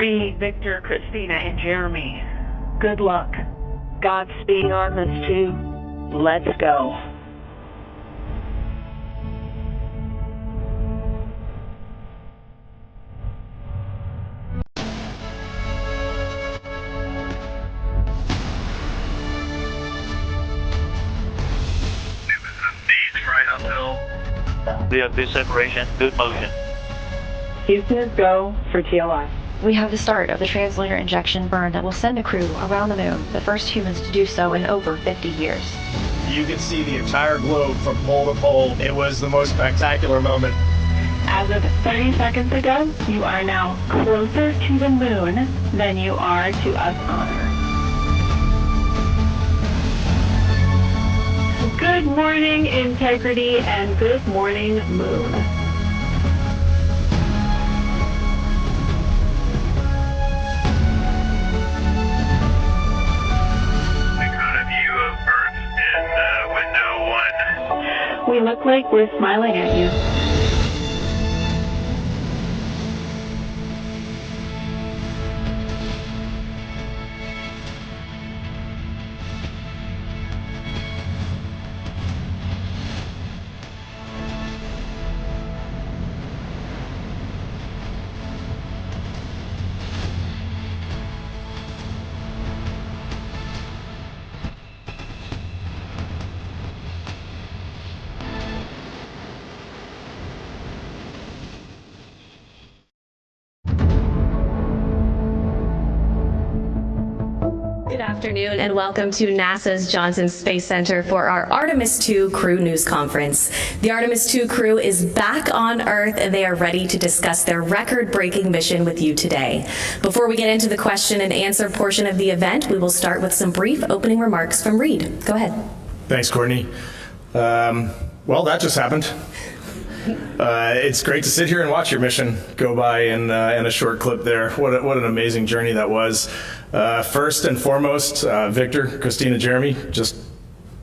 Godspeed, Victor, Christina, and Jeremy. Good luck. Godspeed, Artemis II. Let's go. We have good separation, good motion. Houston is go for TLI. We have the start of the translator injection burn that will send a crew around the moon, the first humans to do so in over 50 years. You can see the entire globe from pole to pole. It was the most spectacular moment. As of 30 seconds ago, you are now closer to the moon than you are to us on Earth. Good morning, Integrity, and good morning, Moon. We got a view of Earth in window 1. We look like we're smiling at you. Good afternoon and welcome to NASA's Johnson Space Center for our Artemis II Crew News Conference. The Artemis II crew is back on Earth and they are ready to discuss their record-breaking mission with you today. Before we get into the question and answer portion of the event, we will start with some brief opening remarks from Reed. Go ahead. Thanks, Courtney. Well, that just happened. It's great to sit here and watch your mission go by in a short clip there. What an amazing journey that was. First and foremost, Victor, Christina, Jeremy, just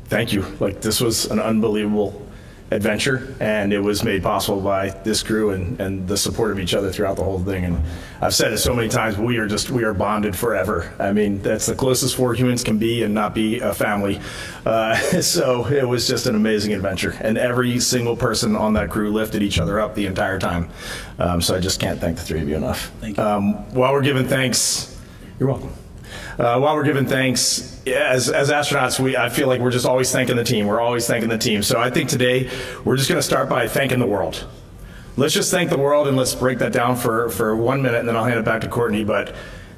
thank you. Like, this was an unbelievable adventure, and it was made possible by this crew and the support of each other throughout the whole thing. And I've said it so many times, we are bonded forever. I mean, that's the closest 4 humans can be and not be a family. So it was just an amazing adventure, and every single person on that crew lifted each other up the entire time. So I just can't thank the 3 of you enough. Thank you. While we're giving thanks, you're welcome. While we're giving thanks, as astronauts, I feel like we're just always thanking the team. We're always thanking the team. So I think today we're just going to start by thanking the world. Let's just thank the world, and let's break that down for 1 minute, and then I'll hand it back to Courtney. But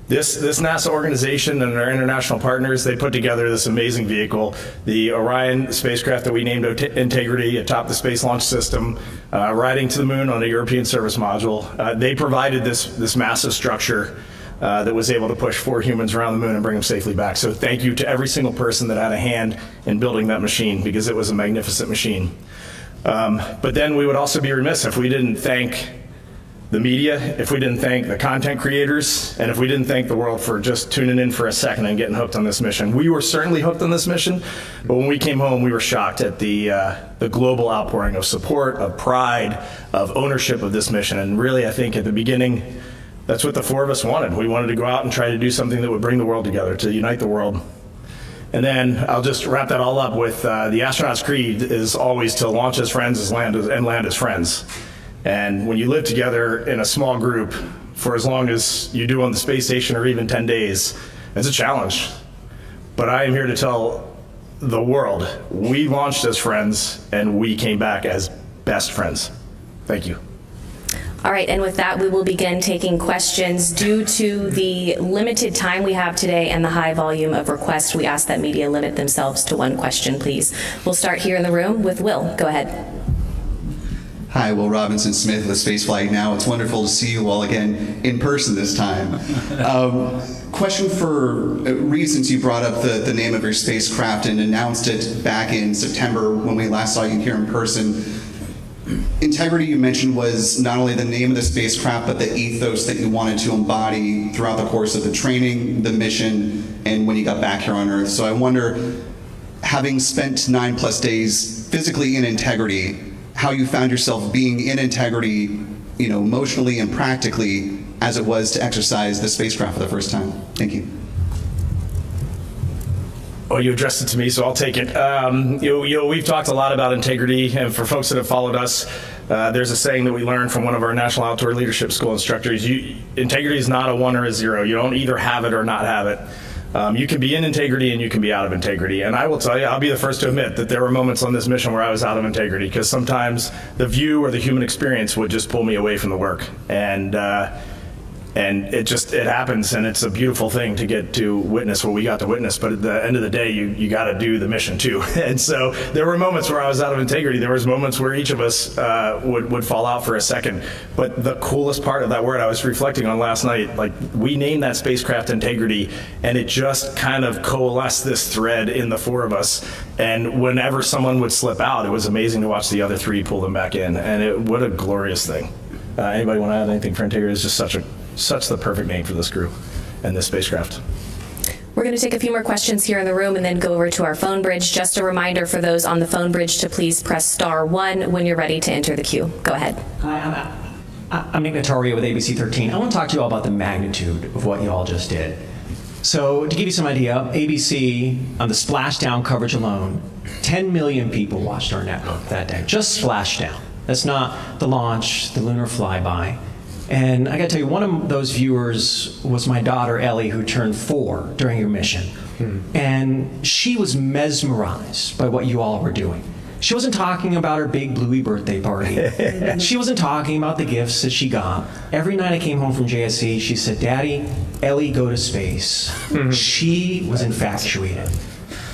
this NASA organization and our international partners, they put together this amazing vehicle, the Orion spacecraft that we named Integrity atop the Space Launch System, riding to the moon on a European service module. They provided this massive structure that was able to push 4 humans around the moon and bring them safely back. So thank you to every single person that had a hand in building that machine, because it was a magnificent machine. But then we would also be remiss if we didn't thank the media, if we didn't thank the content creators, and if we didn't thank the world for just tuning in for a second and getting hooked on this mission. We were certainly hooked on this mission, but when we came home, we were shocked at the global outpouring of support, of pride, of ownership of this mission. And really, I think at the beginning, that's what the 4 of us wanted. We wanted to go out and try to do something that would bring the world together, to unite the world. And then I'll just wrap that all up with the astronaut's creed is always to launch as friends and land as friends. And when you live together in a small group for as long as you do on the space station, or even 10 days, it's a challenge. But I am here to tell the world, we launched as friends and we came back as best friends. Thank you. All right, and with that, we will begin taking questions. Due to the limited time we have today and the high volume of requests, we ask that media limit themselves to 1 question, please. We'll start here in the room with Will. Go ahead. Hi, Will Robinson Smith with Spaceflight Now. It's wonderful to see you all again in person this time. Question for Reed, since you brought up the name of your spacecraft and announced it back in September when we last saw you here in person. Integrity, you mentioned, was not only the name of the spacecraft, but the ethos that you wanted to embody throughout the course of the training, the mission, and when you got back here on Earth. So I wonder, having spent 9+ days physically in Integrity, how you found yourself being in Integrity, emotionally and practically, as it was to exercise the spacecraft for the first time? Thank you. Well, you addressed it to me, so I'll take it. We've talked a lot about integrity, and for folks that have followed us, there's a saying that we learned from one of our National Outdoor Leadership School instructors. Integrity is not a 1 or a 0. You don't either have it or not have it. You can be in integrity and you can be out of integrity. And I will tell you, I'll be the first to admit that there were moments on this mission where I was out of integrity, because sometimes the view or the human experience would just pull me away from the work. And it happens, and it's a beautiful thing to get to witness what we got to witness. But at the end of the day, you got to do the mission too. And so there were moments where I was out of integrity. There was moments where each of us would fall out for a second. But the coolest part of that word, I was reflecting on last night, like, we named that spacecraft integrity, and it just kind of coalesced this thread in the 4 of us. And whenever someone would slip out, it was amazing to watch the other 3 pull them back in. And what a glorious thing. Anybody want to add anything for integrity? It's just such the perfect name for this crew and this spacecraft. We're going to take a few more questions here in the room and then go over to our phone bridge. Just a reminder for those on the phone bridge to please press *1 when you're ready to enter the queue. Go ahead. Hi, I'm Nick Notario with ABC 13. I want to talk to you all about the magnitude of what you all just did. So to give you some idea, ABC, on the splashdown coverage alone, 10 million people watched our network that day. Just splashdown. That's not the launch, the lunar flyby. And I got to tell you, one of those viewers was my daughter, Ellie, who turned 4 during your mission. And she was mesmerized by what you all were doing. She wasn't talking about her big bluey birthday party. She wasn't talking about the gifts that she got. Every night I came home from JSC, she said, "Daddy, Ellie, go to space." She was infatuated.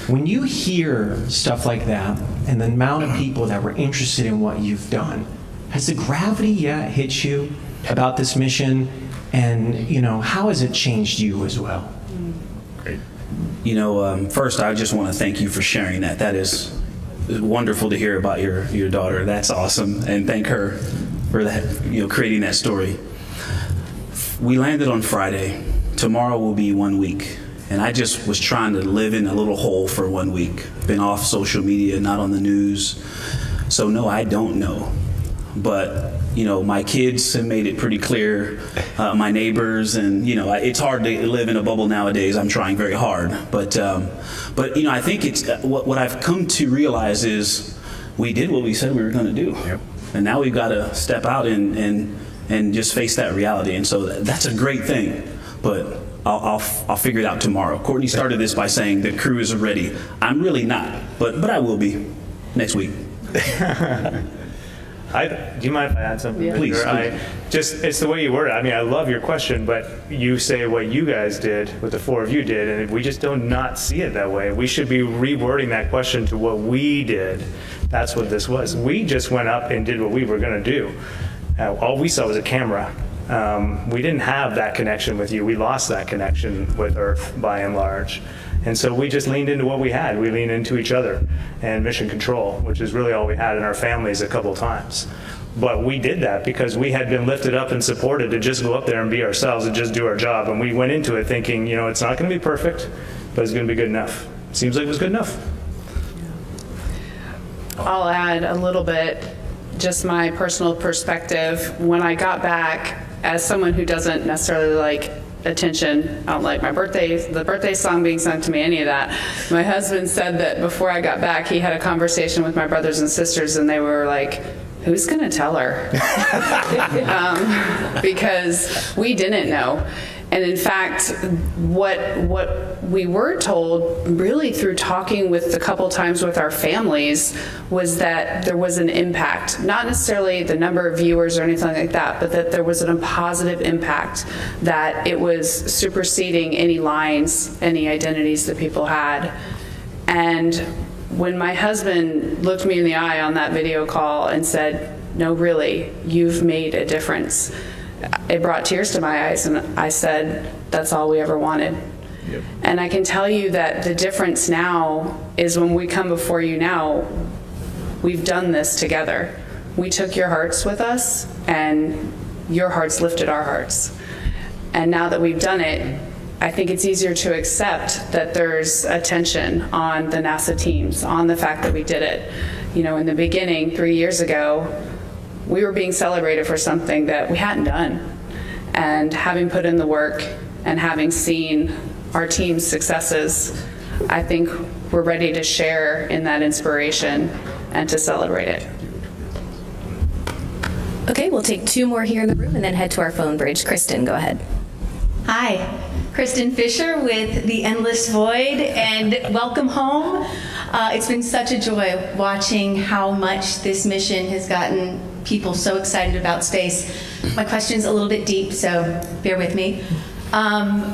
When you hear stuff like that, and the amount of people that were interested in what you've done, has the gravity yet hit you about this mission, and how has it changed you as well? Great. First, I just want to thank you for sharing that. That is wonderful to hear about your daughter. That's awesome, and thank her for that, creating that story. We landed on Friday. Tomorrow will be 1 week, and I just was trying to live in a little hole for 1 week. Been off social media, not on the news, so no, I don't know. But my kids have made it pretty clear, my neighbors, and it's hard to live in a bubble nowadays. I'm trying very hard, but I think it's what I've come to realize is we did what we said we were going to do. Yep. And now we've got to step out and just face that reality. And so that's a great thing. But I'll figure it out tomorrow. Courtney started this by saying the crew is ready. I'm really not, but I will be next week. Do you mind if I add something? Yeah. Please. It's the way you word it. I mean, I love your question, but you say what you guys did, what the 4 of you did, and we just don't not see it that way. We should be rewording that question to what we did. That's what this was. We just went up and did what we were going to do. All we saw was a camera. We didn't have that connection with you. We lost that connection with Earth by and large. And so we just leaned into what we had. We leaned into each other and mission control, which is really all we had in our families a couple times. But we did that because we had been lifted up and supported to just go up there and be ourselves and just do our job. And we went into it thinking, it's not going to be perfect, but it's going to be good enough. Seems like it was good enough. I'll add a little bit, just my personal perspective. When I got back, as someone who doesn't necessarily like attention, I don't like the birthday song being sung to me, any of that. My husband said that before I got back, he had a conversation with my brothers and sisters, and they were like, "Who's going to tell her?" Because we didn't know. And in fact, what we were told, really through talking with a couple times with our families, was that there was an impact. Not necessarily the number of viewers or anything like that, but that there was a positive impact, that it was superseding any lines, any identities that people had. And when my husband looked me in the eye on that video call and said, "No, really, you've made a difference," it brought tears to my eyes, and I said, "That's all we ever wanted." Yep. And I can tell you that the difference now is when we come before you now, we've done this together. We took your hearts with us, and your hearts lifted our hearts. And now that we've done it, I think it's easier to accept that there's attention on the NASA teams, on the fact that we did it. In the beginning, 3 years ago, we were being celebrated for something that we hadn't done. And having put in the work and having seen our team's successes, I think we're ready to share in that inspiration and to celebrate it. Okay, we'll take 2 more here in the room and then head to our phone bridge. Kristen, go ahead. Hi, Kristen Fisher with The Endless Void, and welcome home. It's been such a joy watching how much this mission has gotten people so excited about space. My question's a little bit deep, so bear with me.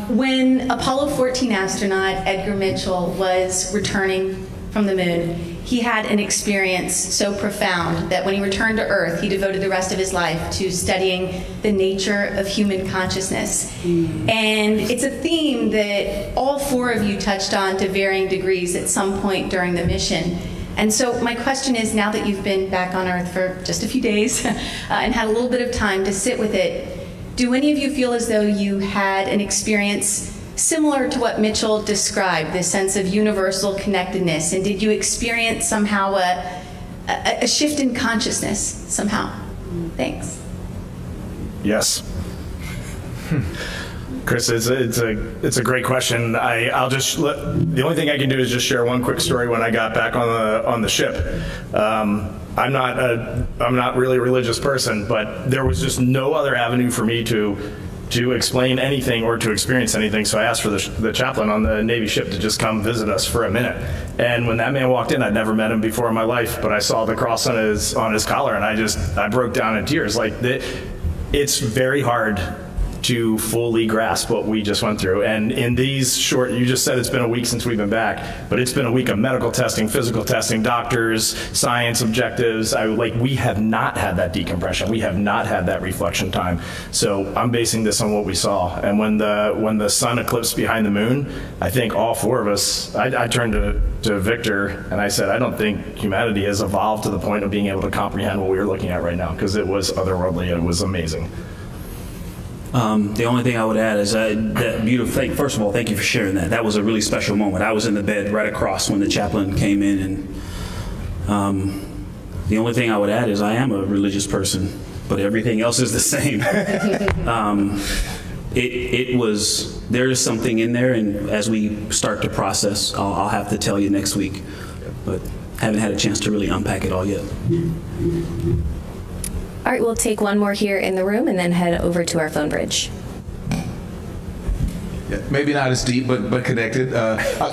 When Apollo 14 astronaut Edgar Mitchell was returning from the moon, he had an experience so profound that when he returned to Earth, he devoted the rest of his life to studying the nature of human consciousness. And it's a theme that all 4 of you touched on to varying degrees at some point during the mission. And so my question is, now that you've been back on Earth for just a few days and had a little bit of time to sit with it, do any of you feel as though you had an experience similar to what Mitchell described, this sense of universal connectedness? And did you experience somehow a shift in consciousness somehow? Thanks. Yes. Chris, it's a great question. I'll just the only thing I can do is just share one quick story. When I got back on the ship, I'm not really a religious person, but there was just no other avenue for me to explain anything or to experience anything. So I asked for the chaplain on the Navy ship to just come visit us for a minute. And when that man walked in, I'd never met him before in my life, but I saw the cross on his collar, and I broke down in tears. Like, it's very hard to fully grasp what we just went through. And in these short, you just said it's been a week since we've been back, but it's been a week of medical testing, physical testing, doctors, science objectives. We have not had that decompression. We have not had that reflection time. So I'm basing this on what we saw. And when the sun eclipsed behind the moon, I think all 4 of us, I turned to Victor and I said, I don't think humanity has evolved to the point of being able to comprehend what we were looking at right now, because it was otherworldly. It was amazing. The only thing I would add is that beautiful thing. First of all, thank you for sharing that. That was a really special moment. I was in the bed right across when the chaplain came in, and the only thing I would add is I am a religious person, but everything else is the same. There is something in there, and as we start to process, I'll have to tell you next week, but haven't had a chance to really unpack it all yet. All right, we'll take 1 more here in the room and then head over to our phone bridge. Yeah, maybe not as deep, but connected.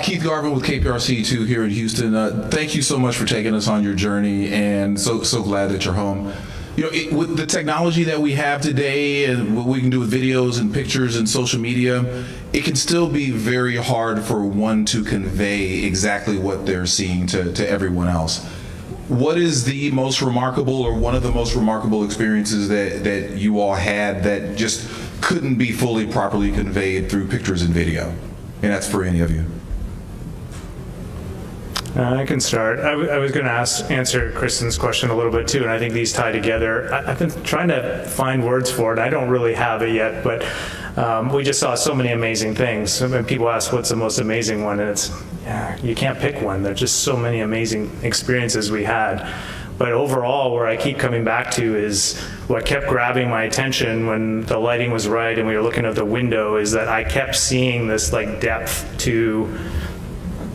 Keith Garvin with KPRC2 here in Houston. Thank you so much for taking us on your journey, and so glad that you're home. You know, with the technology that we have today and what we can do with videos and pictures and social media, it can still be very hard for one to convey exactly what they're seeing to everyone else. What is the most remarkable, or one of the most remarkable experiences that you all had that just couldn't be fully properly conveyed through pictures and video? And that's for any of you. I can start. I was going to answer Kristen's question a little bit too, and I think these tie together. I've been trying to find words for it. I don't really have it yet, but we just saw so many amazing things. When people ask what's the most amazing one, and you can't pick one. There's just so many amazing experiences we had. But overall, where I keep coming back to is what kept grabbing my attention when the lighting was right and we were looking out the window, is that I kept seeing this depth to,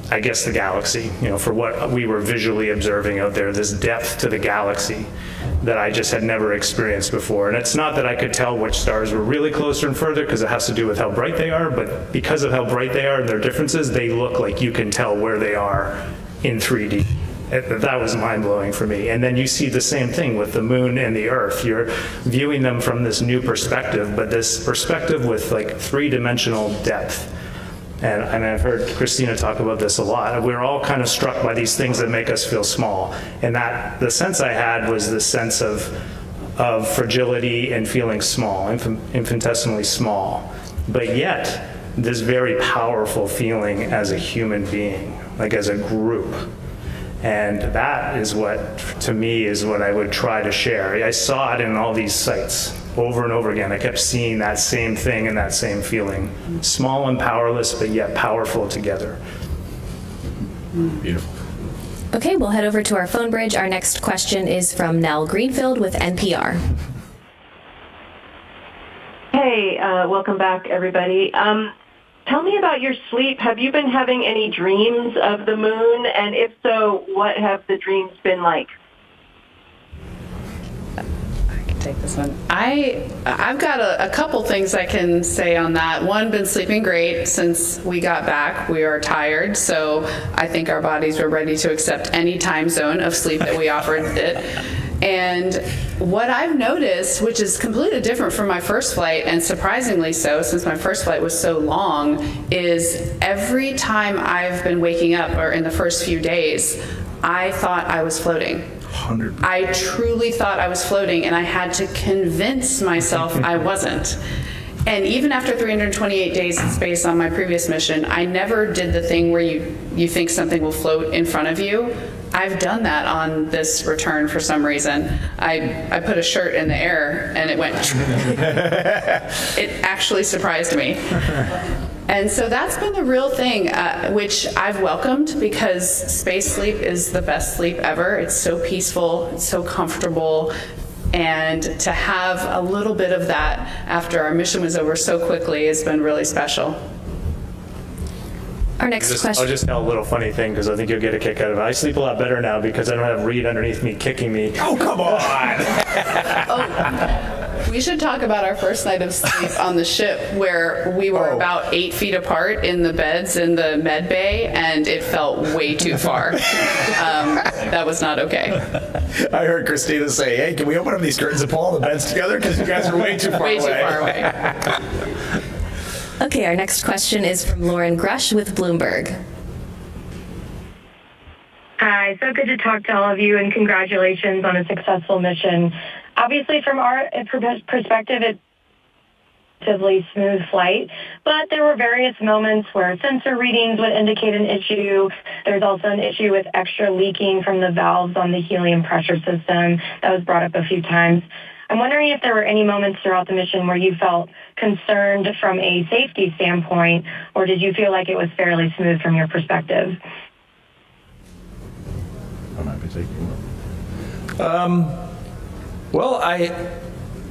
I guess, the galaxy, for what we were visually observing out there, this depth to the galaxy that I just had never experienced before. And it's not that I could tell which stars were really closer and further, because it has to do with how bright they are, but because of how bright they are and their differences, they look like you can tell where they are in 3D. That was mind-blowing for me. And then you see the same thing with the moon and the Earth. You're viewing them from this new perspective, but this perspective with 3-dimensional depth. And I've heard Christina talk about this a lot. We're all kind of struck by these things that make us feel small. And that the sense I had was the sense of fragility and feeling small, infinitesimally small. But yet, this very powerful feeling as a human being, as a group. And that is what, to me, is what I would try to share. I saw it in all these sites over and over again. I kept seeing that same thing and that same feeling. Small and powerless, but yet powerful together. Beautiful. Okay, we'll head over to our phone bridge. Our next question is from Nell Greenfield with NPR. Hey, Hey, welcome back, everybody. Tell me about your sleep. Have you been having any dreams of the moon? And if so, what have the dreams been like? Take this one. I've got a couple things I can say on that. One, been sleeping great since we got back. We are tired, so I think our bodies were ready to accept any time zone of sleep that we offered it. And what I've noticed, which is completely different from my first flight, and surprisingly so, since my first flight was so long, is every time I've been waking up, or in the first few days, I thought I was floating. 100%. I truly thought I was floating, and I had to convince myself I wasn't. And even after 328 days in space on my previous mission, I never did the thing where you think something will float in front of you. I've done that on this return for some reason. I put a shirt in the air and it went. It actually surprised me. And so that's been the real thing, which I've welcomed, because space sleep is the best sleep ever. It's so peaceful, it's so comfortable, and to have a little bit of that after our mission was over so quickly has been really special. Our next question. I'll just tell a little funny thing, because I think you'll get a kick out of it. I sleep a lot better now because I don't have Reed underneath me kicking me. Oh, come on! We should talk about our first night of sleep on the ship, where we were about 8 feet apart in the beds in the med bay, and it felt way too far. That was not okay. I heard Christina say, hey, can we open up these curtains and pull all the beds together? Because you guys are way too far away. Way too far away. Okay, our next question is from Lauren Grush with Bloomberg. Hi, so good to talk to all of you, and congratulations on a successful mission. Obviously, from our perspective, it's a relatively smooth flight, but there were various moments where sensor readings would indicate an issue. There's also an issue with extra leaking from the valves on the helium pressure system that was brought up a few times. I'm wondering if there were any moments throughout the mission where you felt concerned from a safety standpoint, or did you feel like it was fairly smooth from your perspective? I might be taking well,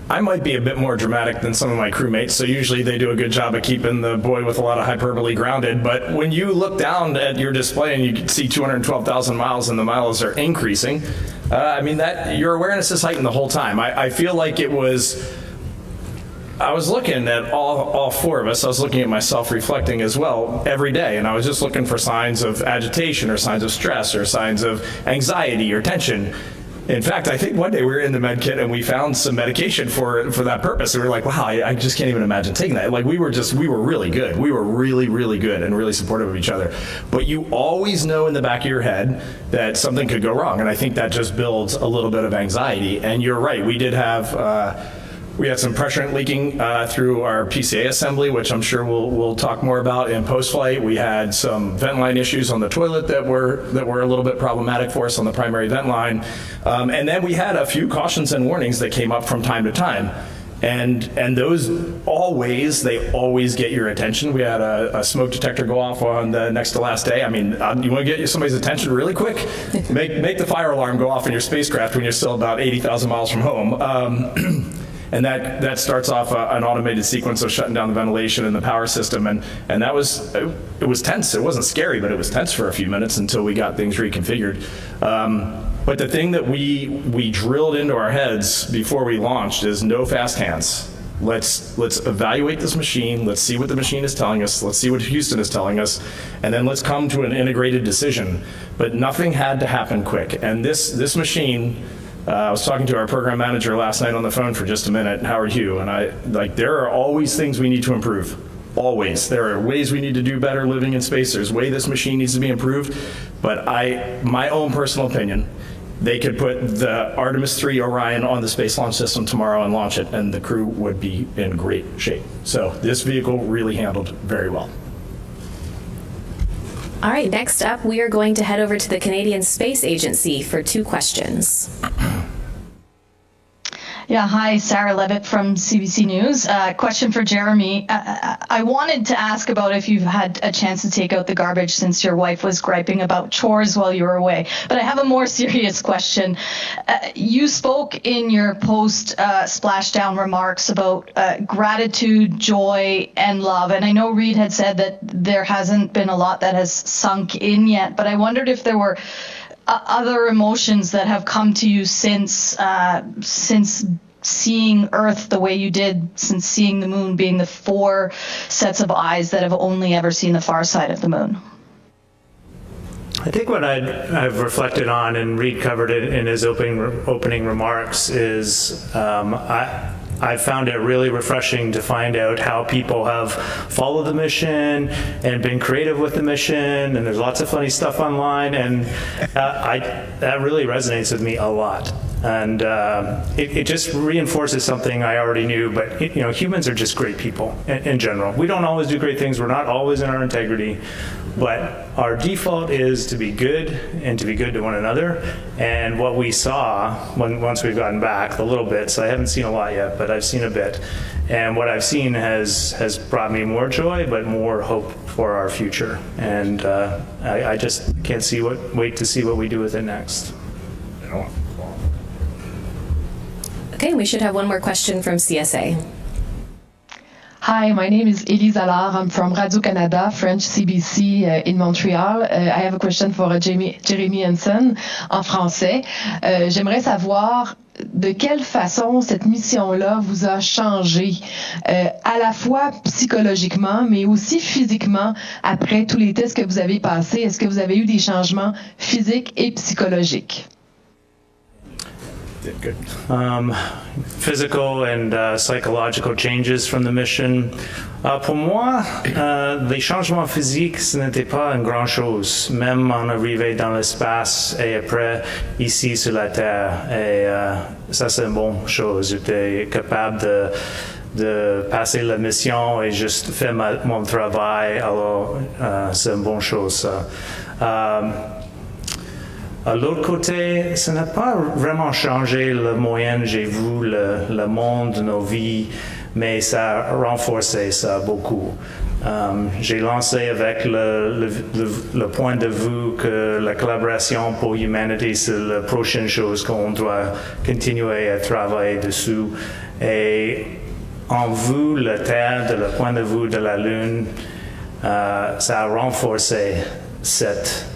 I might be a bit more dramatic than some of my crewmates, so usually they do a good job of keeping the boy with a lot of hyperbole grounded. But when you look down at your display and you can see 212,000 miles and the miles are increasing, I mean, that your awareness is heightened the whole time. I feel like it was, I was looking at all four of us. I was looking at myself reflecting as well every day, and I was just looking for signs of agitation or signs of stress or signs of anxiety or tension. In fact, I think one day we were in the med kit and we found some medication for that purpose. And we were like, wow, I just can't even imagine taking that. Like we were really good. We were really, really good and really supportive of each other. But you always know in the back of your head that something could go wrong. And I think that just builds a little bit of anxiety. And you're right, we did have, we had some pressure leaking through our PCA assembly, which I'm sure we'll talk more about in post-flight. We had some vent line issues on the toilet that were a little bit problematic for us on the primary vent line. And then we had a few cautions and warnings that came up from time to time. And those always get your attention. We had a smoke detector go off on the next to last day. I mean, you want to get somebody's attention really quick? Make the fire alarm go off in your spacecraft when you're still about 80,000 miles from home. And that starts off an automated sequence of shutting down the ventilation and the power system, and that was it was tense. It wasn't scary, but it was tense for a few minutes until we got things reconfigured. But the thing that we drilled into our heads before we launched is no fast hands. Let's evaluate this machine. Let's see what the machine is telling us. Let's see what Houston is telling us, and then let's come to an integrated decision. But nothing had to happen quick, and this machine. I was talking to our program manager last night on the phone for just a minute, Howard Hugh, and there are always things we need to improve. Always. There are ways we need to do better living in space. There's way this machine needs to be improved. But my own personal opinion, they could put the Artemis III Orion on the Space Launch System tomorrow and launch it, and the crew would be in great shape. So this vehicle really handled very well. All right, next up, we are going to head over to the Canadian Space Agency for 2 questions. Yeah, hi, Sarah Levitt from CBC News. Question for Jeremy. I wanted to ask about if you've had a chance to take out the garbage since your wife was griping about chores while you were away. But I have a more serious question. You spoke in your post-splashdown remarks about gratitude, joy, and love. And I know Reed had said that there hasn't been a lot that has sunk in yet, but I wondered if there were other emotions that have come to you since seeing Earth the way you did, since seeing the moon being the 4 sets of eyes that have only ever seen the far side of the moon. I think what I've reflected on, and Reed covered it in his opening remarks, is I found it really refreshing to find out how people have followed the mission and been creative with the mission, and there's lots of funny stuff online, and that really resonates with me a lot. And it just reinforces something I already knew, but humans are just great people in general. We don't always do great things, we're not always in our integrity, but our default is to be good and to be good to one another. And what we saw once we've gotten back, the little bits, I haven't seen a lot yet, but I've seen a bit. And what I've seen has brought me more joy, but more hope for our future. And I just can't wait to see what we do with it next. Okay, we should have one more question from CSA. Hi, my name is Elise Allard. I'm from Radio-Canada, French CBC in Montreal. I have a question for Jeremy Hansen en français. J'aimerais savoir de quelle façon cette mission-là vous a changé, à la fois psychologiquement, mais aussi physiquement, après tous les tests que vous avez passés. Est-ce que vous avez eu des changements physiques et psychologiques? Good. Physical and psychological changes from the mission. Pour moi, les changements physiques, ce n'était pas une grande chose, même en arrivant dans l'espace et après ici sur la Terre. Et ça, c'est une bonne chose. J'étais capable de passer la mission et juste faire mon travail. Alors, c'est une bonne chose, ça. À l'autre côté, ça n'a pas vraiment changé le moyen que j'ai vu le monde, nos vies, mais ça a renforcé ça beaucoup. J'ai lancé avec le point de vue que la collaboration pour l'humanité, c'est la prochaine chose qu'on doit continuer à travailler dessus. Et en vue la Terre, de le point de vue de la Lune, ça a renforcé cet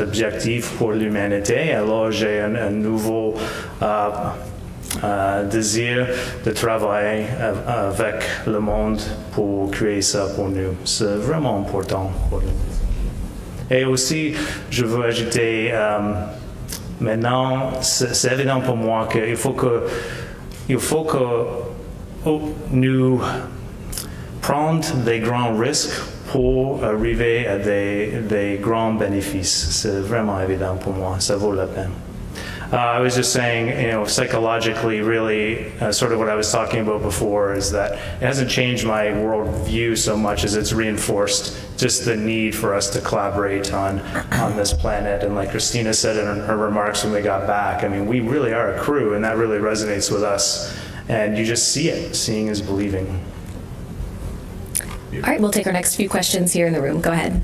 objectif pour l'humanité. Alors j'ai un nouveau désir de travailler avec le monde pour créer ça pour nous. C'est vraiment important pour nous. Et aussi, je veux ajouter, maintenant, c'est évident pour moi qu'il faut que nous prenions des grands risques pour arriver à des grands bénéfices. C'est vraiment évident pour moi. Ça vaut la peine. I was just saying, psychologically, really, sort of what I was talking about before is that it hasn't changed my worldview so much as it's reinforced just the need for us to collaborate on this planet. And like Christina said in her remarks when we got back, I mean, we really are a crew, and that really resonates with us. And you just see it. Seeing is believing. All right, we'll take our next few questions here in the room. Go ahead.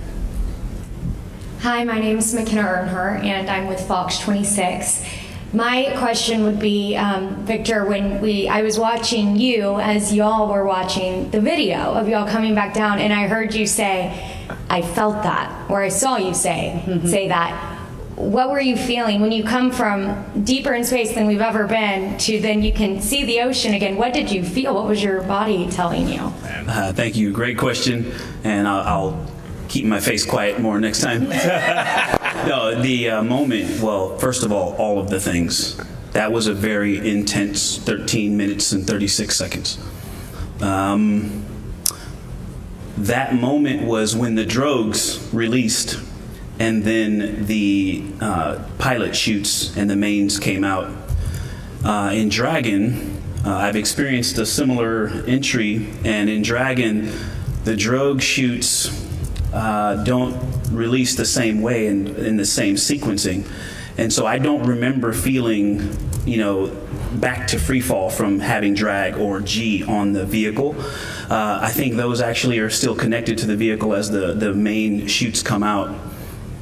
Hi, my name is McKenna Earnhardt, and I'm with Fox 26. My question would be, Victor, when I was watching you as y'all were watching the video of y'all coming back down, and I heard you say, I felt that, or I saw you say that. What were you feeling when you come from deeper in space than we've ever been to then you can see the ocean again? What did you feel? What was your body telling you? Thank you. Great question. And I'll keep my face quiet more next time. No, the moment, well, first of all of the things. That was a very intense 13 minutes and 36 seconds. That moment was when the drogues released, and then the pilot chutes and the mains came out. In Dragon, I've experienced a similar entry, and in Dragon, the drogue chutes don't release the same way in the same sequencing. And so I don't remember feeling, back to free fall from having drag or G on the vehicle. I think those actually are still connected to the vehicle as the main chutes come out.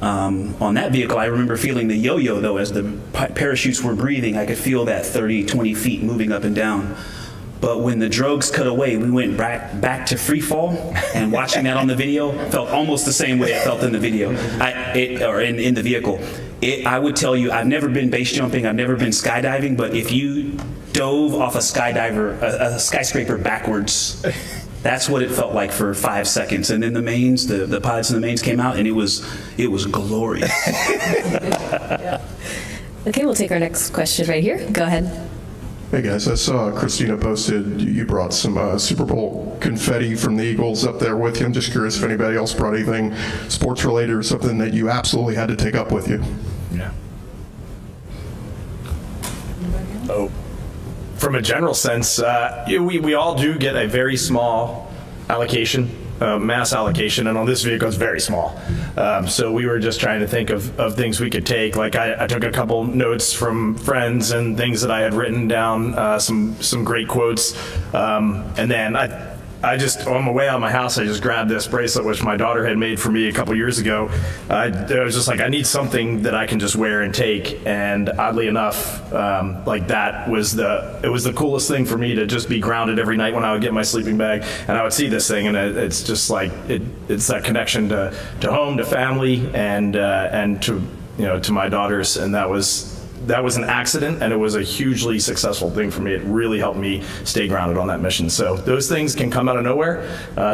On that vehicle, I remember feeling the yo-yo, though, as the parachutes were breathing. I could feel that 30, 20 feet moving up and down. But when the drogues cut away, we went back to free fall, and watching that on the video felt almost the same way it felt in the video, or in the vehicle. I would tell you, I've never been base jumping, I've never been skydiving, but if you dove off a skyscraper backwards, that's what it felt like for 5 seconds. And then the mains, the pilots and the mains came out, and it was glorious. Okay, we'll take our next question right here. Go ahead. Hey guys, I saw Christina posted you brought some Super Bowl confetti from the Eagles up there with you. I'm just curious if anybody else brought anything sports related or something that you absolutely had to take up with you. Yeah. Oh, from a general sense, we all do get a very small allocation, mass allocation, and on this vehicle it's very small. So we were just trying to think of things we could take. Like I took a couple notes from friends and things that I had written down, some great quotes, and then I just, on my way out of my house, I just grabbed this bracelet, which my daughter had made for me a couple years ago. I was just like, I need something that I can just wear and take. And oddly enough, like it was the coolest thing for me to just be grounded every night when I would get my sleeping bag and I would see this thing, and it's just like it's that connection to home, to family, and to my daughters, and that was an accident, and it was a hugely successful thing for me. It really helped me stay grounded on that mission. So those things can come out of nowhere.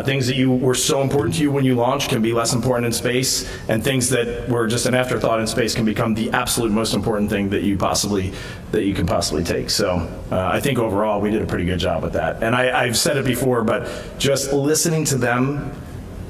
Things that were so important to you when you launch can be less important in space, and things that were just an afterthought in space can become the absolute most important thing that you can possibly take. So I think overall we did a pretty good job with that. And I've said it before, but just listening to them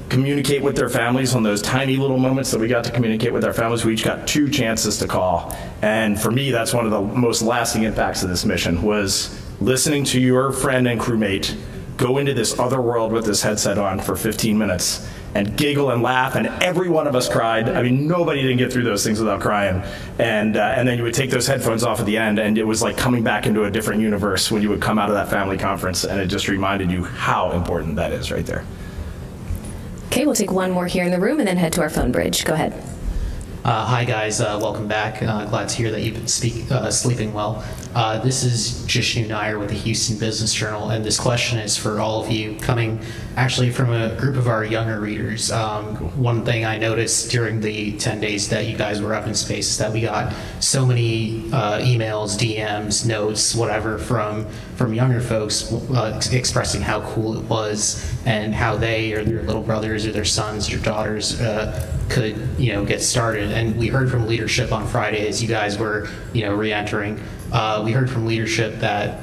communicate with their families on those tiny little moments that we got to communicate with our families. We each got 2 chances to call. And for me, that's one of the most lasting impacts of this mission, was listening to your friend and crewmate go into this other world with this headset on for 15 minutes and giggle and laugh, and every one of us cried. I mean, nobody didn't get through those things without crying. And then you would take those headphones off at the end, and it was like coming back into a different universe when you would come out of that family conference, and it just reminded you how important that is right there. Okay, we'll take one more here in the room and then head to our phone bridge. Go ahead. Hi guys, welcome back. Glad to hear that you've been sleeping well. This is Jishnu Nair with the Houston Business Journal, and this question is for all of you, coming actually from a group of our younger readers. One thing I noticed during the 10 days that you guys were up in space is that we got so many emails, DMs, notes, whatever from younger folks expressing how cool it was and how they or their little brothers or their sons or daughters could get started. And we heard from leadership on Friday as you guys were re-entering. We heard from leadership that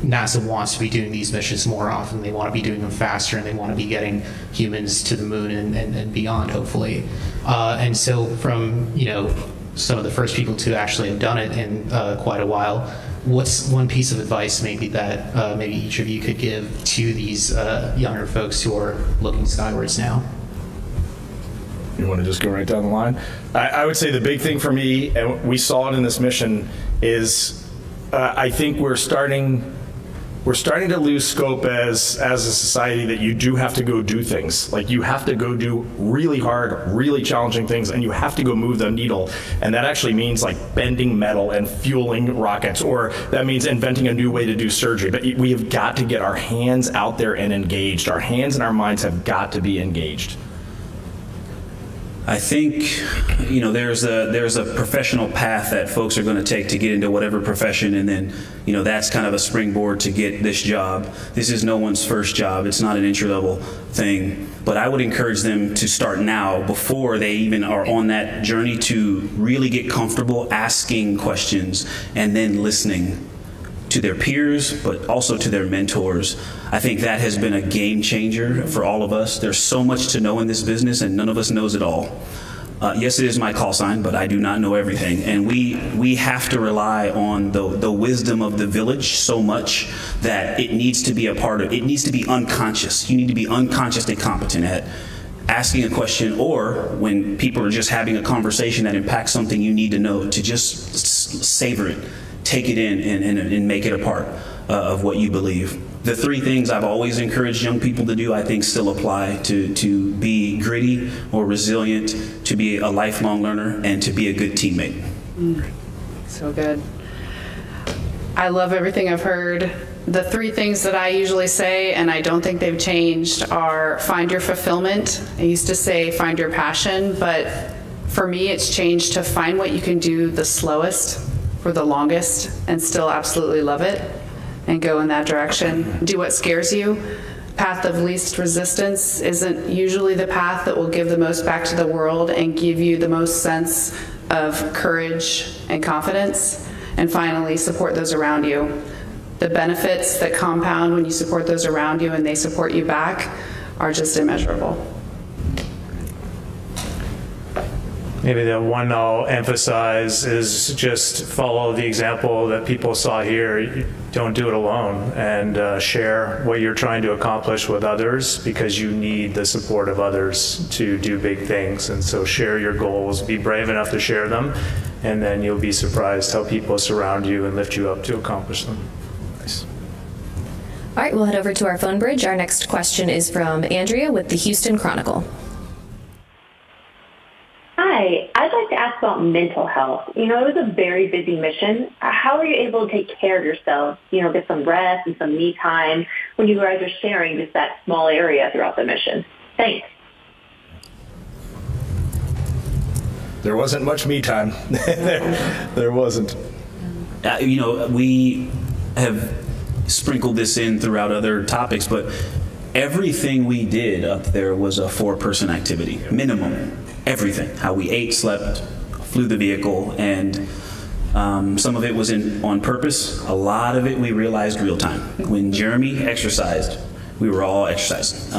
NASA wants to be doing these missions more often. They want to be doing them faster, and they want to be getting humans to the moon and beyond, hopefully. And so from some of the first people to actually have done it in quite a while, what's one piece of advice maybe that maybe each of you could give to these younger folks who are looking skywards now? You want to just go right down the line? I would say the big thing for me, and we saw it in this mission, is I think we're starting to lose scope as a society that you do have to go do things. Like, you have to go do really hard, really challenging things, and you have to go move the needle. And that actually means like bending metal and fueling rockets, or that means inventing a new way to do surgery. But we have got to get our hands out there and engaged. Our hands and our minds have got to be engaged. I think, there's a professional path that folks are going to take to get into whatever profession, and then, that's kind of a springboard to get this job. This is no one's first job. It's not an entry-level thing. But I would encourage them to start now, before they even are on that journey, to really get comfortable asking questions and then listening to their peers, but also to their mentors. I think that has been a game changer for all of us. There's so much to know in this business, and none of us knows it all. Yes, it is my call sign, but I do not know everything. And we have to rely on the wisdom of the village so much that it needs to be a part of, it needs to be unconscious. You need to be unconsciously competent at asking a question, or when people are just having a conversation that impacts something you need to know, to just savor it. take it in and make it a part of what you believe. The 3 things I've always encouraged young people to do, I think still apply: to be gritty or resilient, to be a lifelong learner, and to be a good teammate. So good. I love everything I've heard. The 3 things that I usually say, and I don't think they've changed, are find your fulfillment. I used to say find your passion, but for me it's changed to find what you can do the slowest for the longest and still absolutely love it and go in that direction. Do what scares you. Path of least resistance isn't usually the path that will give the most back to the world and give you the most sense of courage and confidence. And finally, support those around you. The benefits that compound when you support those around you and they support you back are just immeasurable. Maybe the one I'll emphasize is just follow the example that people saw here. Don't do it alone, and share what you're trying to accomplish with others, because you need the support of others to do big things. And so share your goals, be brave enough to share them, and then you'll be surprised how people surround you and lift you up to accomplish them. Nice. All right, we'll head over to our phone bridge. Our next question is from Andrea with the Houston Chronicle. Hi, I'd like to ask about mental health. It was a very busy mission. How are you able to take care of yourself, get some rest and some me time when you guys are sharing just that small area throughout the mission? Thanks. There wasn't much me time. There wasn't. We have sprinkled this in throughout other topics, but everything we did up there was a 4-person activity, minimum. Everything. How we ate, slept, flew the vehicle, and some of it was on purpose. A lot of it we realized real time. When Jeremy exercised, we were all exercising.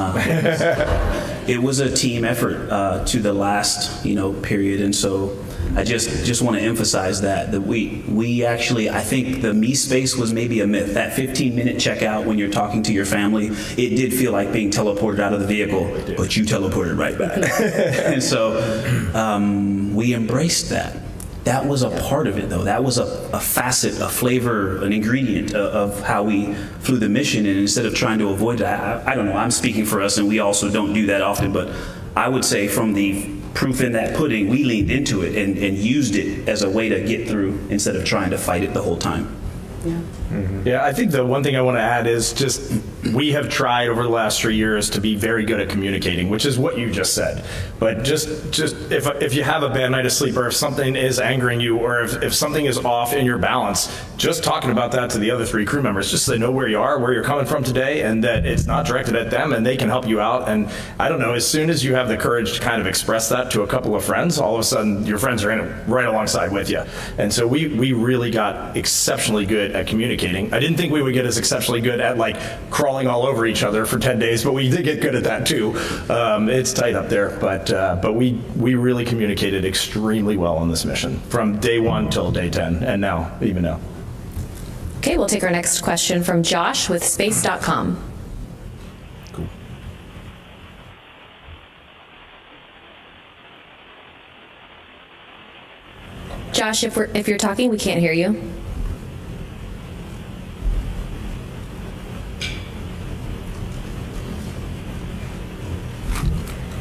It was a team effort to the last period, and so I just want to emphasize that we actually, I think the me space was maybe a myth. That 15-minute checkout when you're talking to your family, it did feel like being teleported out of the vehicle, but you teleported right back. And so we embraced that. That was a part of it, though. That was a facet, a flavor, an ingredient of how we flew the mission. And instead of trying to avoid that, I don't know, I'm speaking for us, and we also don't do that often, but I would say from the proof in that pudding, we leaned into it and used it as a way to get through instead of trying to fight it the whole time. Yeah. Mm-hmm. Yeah, I think the one thing I want to add is just we have tried over the last 3 years to be very good at communicating, which is what you just said. But just if you have a bad night of sleep, or if something is angering you, or if something is off in your balance, just talking about that to the other 3 crew members, just so they know where you are, where you're coming from today, and that it's not directed at them, and they can help you out. And I don't know, as soon as you have the courage to kind of express that to a couple of friends, all of a sudden your friends are in it right alongside with you. And so we really got exceptionally good at communicating. I didn't think we would get as exceptionally good at crawling all over each other for 10 days, but we did get good at that too. It's tight up there, but we really communicated extremely well on this mission from day 1 till day 10, and even now. Okay, we'll take our next question from Josh with space.com. Cool. Josh, if you're talking, we can't hear you.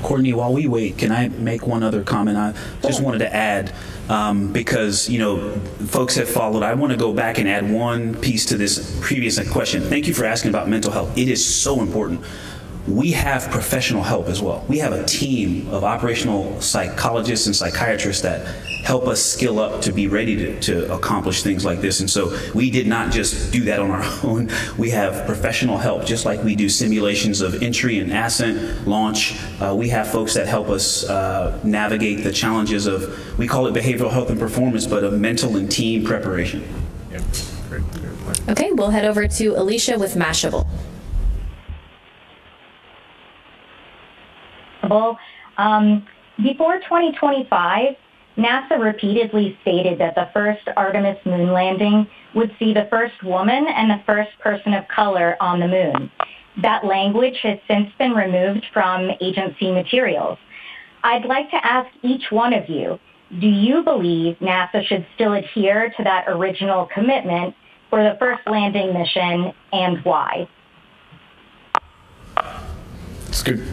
Courtney, while we wait, can I make one other comment? I just wanted to add, because folks have followed, I want to go back and add one piece to this previous question. Thank you for asking about mental health. It is so important. We have professional help as well. We have a team of operational psychologists and psychiatrists that help us skill up to be ready to accomplish things like this. And so we did not just do that on our own. We have professional help, just like we do simulations of entry and ascent, launch. We have folks that help us navigate the challenges of, we call it behavioral health and performance, but of mental and team preparation. Yeah, great point. Okay, we'll head over to Alicia with Mashable. Before 2025, NASA repeatedly stated that the first Artemis moon landing would see the first woman and the first person of color on the moon. That language has since been removed from agency materials. I'd like to ask each one of you, do you believe NASA should still adhere to that original commitment for the first landing mission, and why? It's good.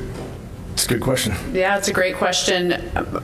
It's a good question. Yeah, it's a great question.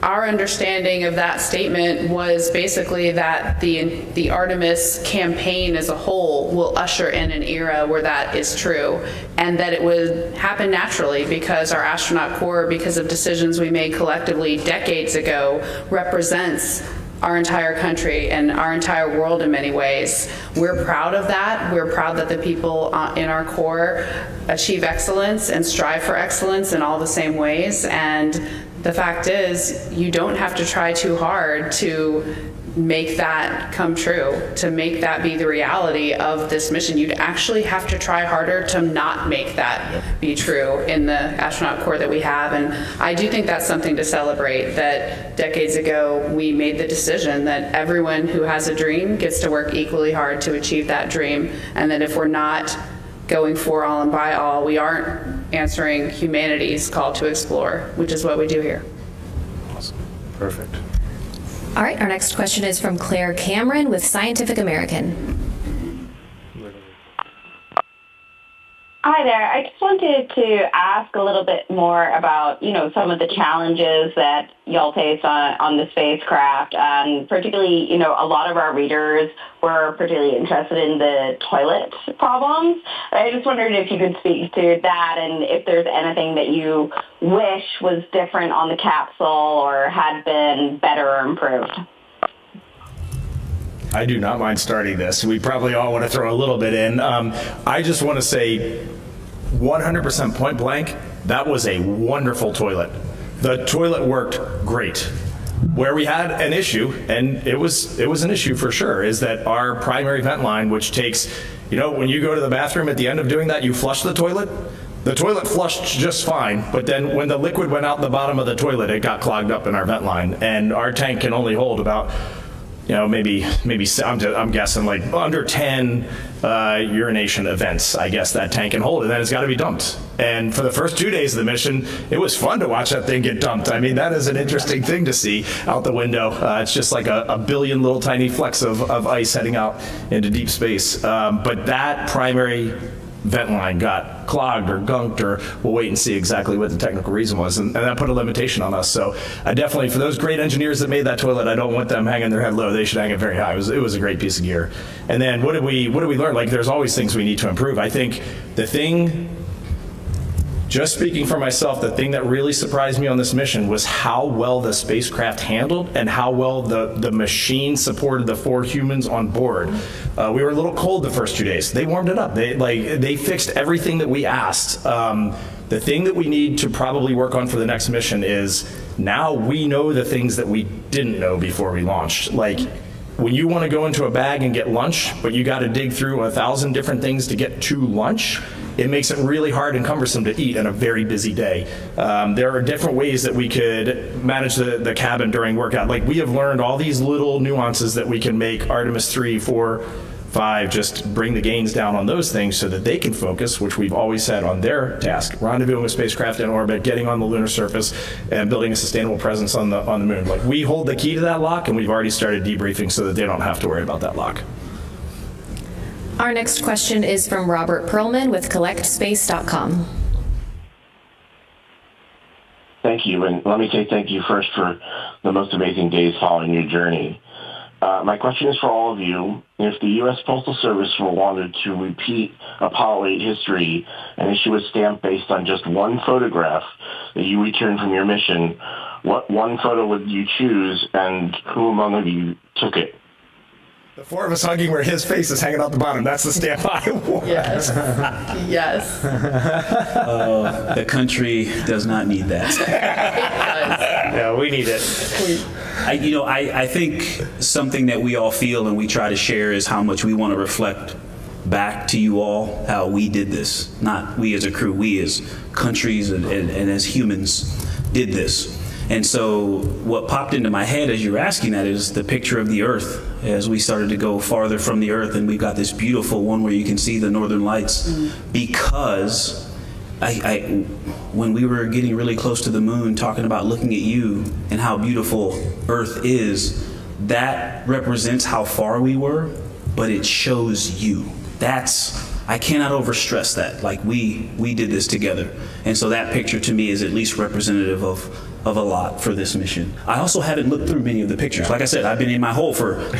Our understanding of that statement was basically that the Artemis campaign as a whole will usher in an era where that is true, and that it would happen naturally because our astronaut corps, because of decisions we made collectively decades ago, represents our entire country and our entire world in many ways. We're proud of that. We're proud that the people in our corps achieve excellence and strive for excellence in all the same ways. And the fact is, you don't have to try too hard to make that come true, to make that be the reality of this mission. You'd actually have to try harder to not make that be true in the astronaut corps that we have. And I do think that's something to celebrate, that decades ago we made the decision that everyone who has a dream gets to work equally hard to achieve that dream, and that if we're not going for all and by all, we aren't answering humanity's call to explore, which is what we do here. Awesome. Perfect. All right, our next question is from Claire Cameron with Scientific American. Hi there. I just wanted to ask a little bit more about, some of the challenges that y'all face on the spacecraft. And particularly, a lot of our readers were particularly interested in the toilet problems. I just wondered if you could speak to that and if there's anything that you wish was different on the capsule or had been better or improved. I do not mind starting this. We probably all want to throw a little bit in. I just want to say 100% point blank, that was a wonderful toilet. The toilet worked great. Where we had an issue, and it was an issue for sure, is that our primary vent line, which takes, when you go to the bathroom at the end of doing that, you flush the toilet flushed just fine, but then when the liquid went out the bottom of the toilet, it got clogged up in our vent line, and our tank can only hold about maybe I'm guessing like under 10 urination events, I guess that tank can hold, and then it's got to be dumped. And for the first 2 days of the mission, it was fun to watch that thing get dumped. I mean, that is an interesting thing to see out the window. It's just like a billion little tiny flecks of ice heading out into deep space. But that primary vent line got clogged or gunked, or we'll wait and see exactly what the technical reason was, and that put a limitation on us. So I definitely, for those great engineers that made that toilet, I don't want them hanging their head low. They should hang it very high. It was a great piece of gear. And then what did we learn? Like, there's always things we need to improve. I think the thing, just speaking for myself, the thing that really surprised me on this mission was how well the spacecraft handled and how well the machine supported the 4 humans on board. We were a little cold the first 2 days. They warmed it up. They fixed everything that we asked. The thing that we need to probably work on for the next mission is now we know the things that we didn't know before we launched. Like, when you want to go into a bag and get lunch, but you got to dig through 1,000 different things to get to lunch, it makes it really hard and cumbersome to eat on a very busy day. There are different ways that we could manage the cabin during workout. Like, we have learned all these little nuances that we can make Artemis 3, 4, 5, just bring the gains down on those things so that they can focus, which we've always said on their task, rendezvousing with spacecraft in orbit, getting on the lunar surface, and building a sustainable presence on the moon. Like, we hold the key to that lock, and we've already started debriefing so that they don't have to worry about that lock. Our next question is from Robert Perlman with CollectSpace.com. Thank you, and let me say thank you first for the most amazing days following your journey. My question is for all of you. If the U.S. Postal Service wanted to repeat Apollo 8 history and issue a stamp based on just one photograph that you returned from your mission, what one photo would you choose, and who among you took it? The 4 of us hugging where his face is hanging out the bottom. That's the stamp I want. Yes. Yes. The country does not need that. It does. No, we need it. I think something that we all feel and we try to share is how much we want to reflect back to you all how we did this. Not we as a crew, we as countries and as humans did this. And so what popped into my head as you were asking that is the picture of the Earth as we started to go farther from the Earth, and we've got this beautiful one where you can see the northern lights because when we were getting really close to the moon, talking about looking at you and how beautiful Earth is, that represents how far we were, but it shows you. I cannot overstress that. Like we did this together. And so that picture to me is at least representative of a lot for this mission. I also haven't looked through many of the pictures. Like I said, I've been in my hole for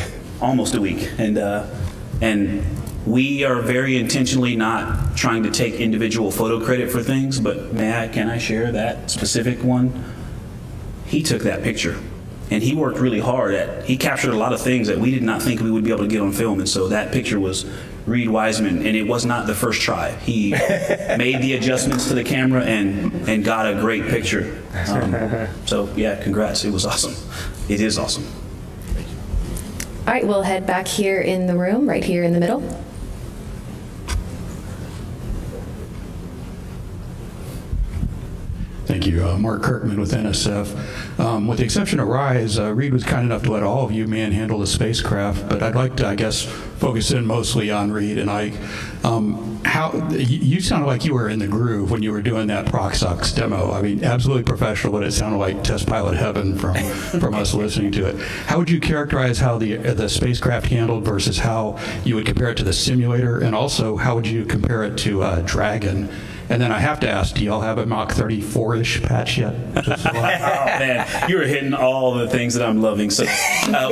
almost a week. And we are very intentionally not trying to take individual photo credit for things, but can I share that specific one? He took that picture and he worked really hard he captured a lot of things that we did not think we would be able to get on film. And so that picture was Reed Wiseman, and it was not the first try. He made the adjustments to the camera and got a great picture. So yeah, congrats, it was awesome. It is awesome. All right, we'll head back here in the room, right here in the middle. Thank you. Mark Kirkman with NSF. With the exception of Rise, Reed was kind enough to let all of you manhandle the spacecraft, but I'd like to, I guess, focus in mostly on Reed and Ike. You sounded like you were in the groove when you were doing that ProcSox demo. I mean, absolutely professional, but it sounded like test pilot heaven from us listening to it. How would you characterize how the spacecraft handled versus how you would compare it to the simulator? And also, how would you compare it to Dragon? And then I have to ask, do y'all have a Mach 34-ish patch yet? Oh, man, you were hitting all the things that I'm loving. So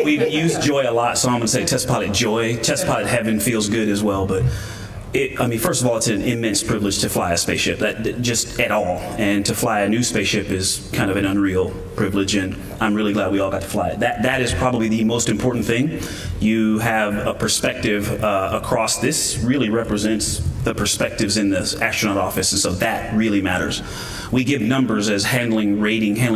we've used Joy a lot, so I'm going to say Test Pilot Joy. Test Pilot Heaven feels good as well, but first of all, it's an immense privilege to fly a spaceship, just at all. And to fly a new spaceship is kind of an unreal privilege, and I'm really glad we all got to fly it. That is probably the most important thing. You have a perspective across. This really represents the perspectives in the astronaut office, and so that really matters. We give numbers as handling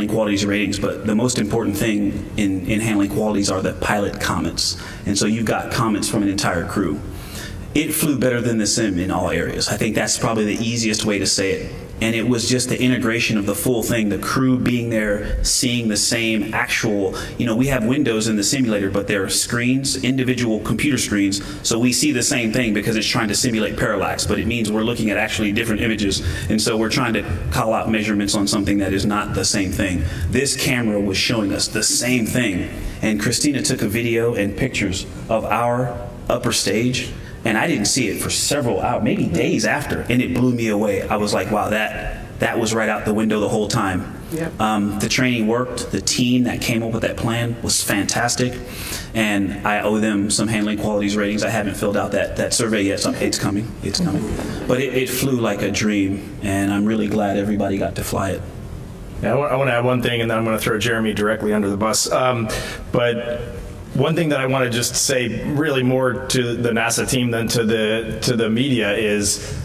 qualities ratings, but the most important thing in handling qualities are the pilot comments. And so you've got comments from an entire crew. It flew better than the sim in all areas. I think that's probably the easiest way to say it. And it was just the integration of the full thing, the crew being there, seeing the same actual, we have windows in the simulator, but they're screens, individual computer screens, so we see the same thing because it's trying to simulate parallax, but it means we're looking at actually different images, and so we're trying to call out measurements on something that is not the same thing. This camera was showing us the same thing, and Christina took a video and pictures of our upper stage, and I didn't see it for several hours, maybe days after, and it blew me away. I was like, wow, that was right out the window the whole time. Yep. The training worked. The team that came up with that plan was fantastic, and I owe them some handling qualities ratings. I haven't filled out that survey yet, so it's coming. But it flew like a dream, and I'm really glad everybody got to fly it. Yeah, I want to add one thing, and then I'm going to throw Jeremy directly under the bus. But one thing that I want to just say really more to the NASA team than to the media is